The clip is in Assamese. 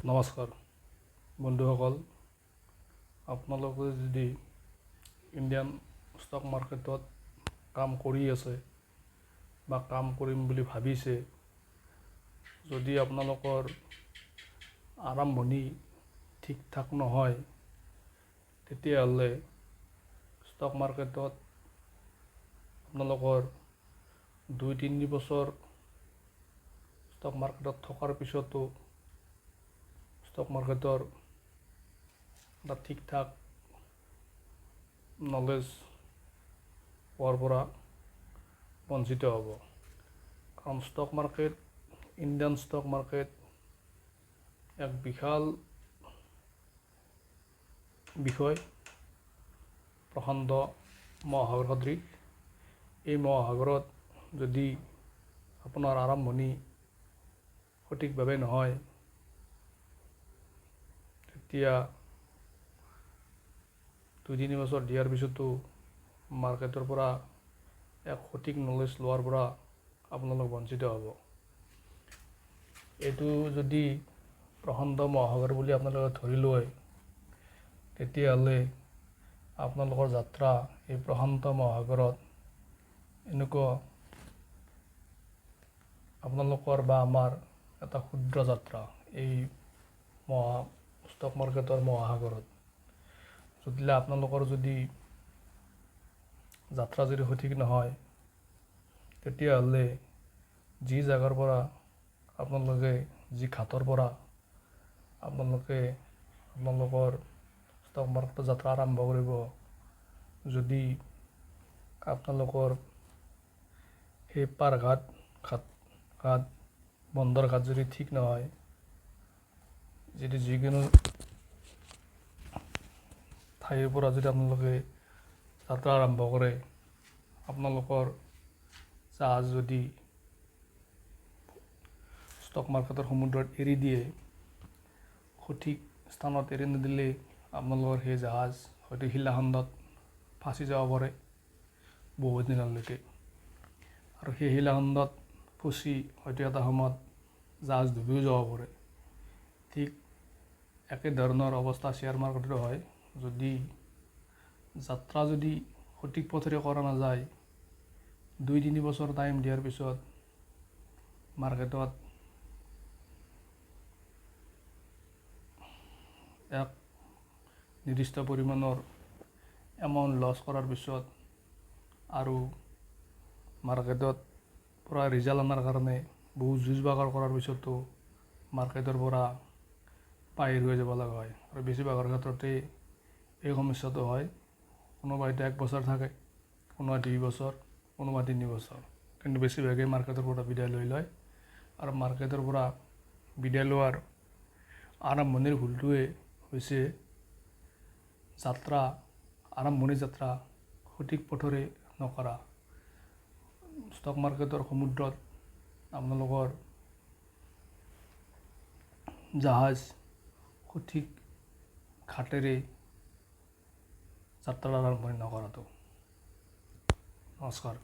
নমস্কাৰ বন্ধুসকল, আপোনালোকে যদি ইণ্ডিয়ান ষ্টক মাৰ্কেটত কাম কৰি আছে বা কাম কৰিম বুলি ভাবিছে, যদি আপোনালোকৰ আৰম্ভণি ঠিক ঠাক নহয়, তেতিয়াহ'লে ষ্টক মাৰ্কেটত আপোনালোকৰ 2-3 বছৰ ষ্টক মাৰ্কেটত থকাৰ পিছতো ষ্টক মাৰ্কেটৰ এটা ঠিক ঠাক নলেজ হোৱাৰ পৰা বঞ্চিত হ'ব। কাৰণ stock market, Indian stock market এক বিশাল বিষয়, প্ৰশান্ত মহাসাগৰ সদৃশ। এই মহাসাগৰত যদি আপোনাৰ আৰম্ভণি সঠিকভাৱে নহয়, তেতিয়া 2-3 বছৰ দিয়াৰ পিছতো মাৰ্কেটৰ পৰা এক সঠিক নলেজ লোৱাৰ পৰা আপোনালোক বঞ্চিত হ'ব। এইটো যদি প্ৰশান্ত মহাসাগৰ বুলি আপোনালোকে ধৰি লয়, তেতিয়াহ'লে আপোনালোকৰ যাত্ৰা এই প্ৰশান্ত মহাসাগৰত এনেকুৱা আপোনালোকৰ বা আমাৰ এটা ক্ষুদ্ৰ যাত্ৰা এই ষ্টক মাৰ্কেটৰ মহাসাগৰত। যদিলে আপোনালোকৰ যদি যাত্ৰা যদি সঠিক নহয়, তেতিয়াহ'লে যি জাগাৰ পৰা আপোনালোকে, যি ঘাটৰ পৰা আপোনালোকৰ ষ্টক মাৰ্কেটৰ যাত্ৰা আৰম্ভ কৰিব, যদি আপোনালোকৰ সেই পাৰঘাট বন্দৰ ঘাট যদি ঠিক নহয়, যদি যিকোনো ঠাইৰ পৰা যদি আপোনালোকে যাত্ৰা আৰম্ভ কৰে, আপোনালোকৰ জাহাজ যদি ষ্টক মাৰ্কেটৰ সমুদ্ৰত এৰি দিয়ে, সঠিক স্থানত এৰি নিদিলে আপোনালোকৰ সেই জাহাজ হয়তো শিলাখণ্ডত ফাঁচি যাব পাৰে বহুত দিনলৈকে। আৰু সেই শিলাখণ্ডত ফচি হয়তো এটা সময়ত জাহাজ ডুবিও যাব পাৰে। ঠিক একেধৰণৰ অৱস্থা শ্বেয়াৰ মাৰ্কেটতো হয়। যদি যাত্ৰা যদি সঠিক পথেৰে কৰা নাযায়, 2-3 বছৰ টাইম দিয়াৰ পিছত মাৰ্কেটত এক নিৰ্দিষ্ট পৰিমাণৰ এমাউণ্ট লছ কৰাৰ পিছত আৰু মাৰ্কেটত পৰা ৰিজাল্ট অনাৰ কাৰণে বহুত যুঁজ বাগৰ কৰাৰ পিছতো মাৰ্কেটৰ পৰা বাহিৰ হৈ যাব লগা হয়। আৰু বেছিভাগৰ ক্ষেত্ৰতে এই সমস্যাটো হয়। কোনোবা হয়তো 1 বছৰ থাকে, কোনোবা 2 বছৰ, কোনোবা 3 বছৰ, কিন্তু বেছিভাগেই মাৰ্কেটৰ পৰা বিদায় লৈ লয়। আৰু মাৰ্কেটৰ পৰা বিদায় লোৱাৰ আৰম্ভণিৰ ভুলটোৱে হৈছে আৰম্ভণিৰ যাত্ৰা সঠিক পথেৰে নকৰা। ষ্টক মাৰ্কেটৰ সমুদ্ৰত আপোনালোকৰ জাহাজ সঠিক ঘাটেৰে যাত্ৰাৰ আৰম্ভণি নকৰাটো। নমস্কাৰ।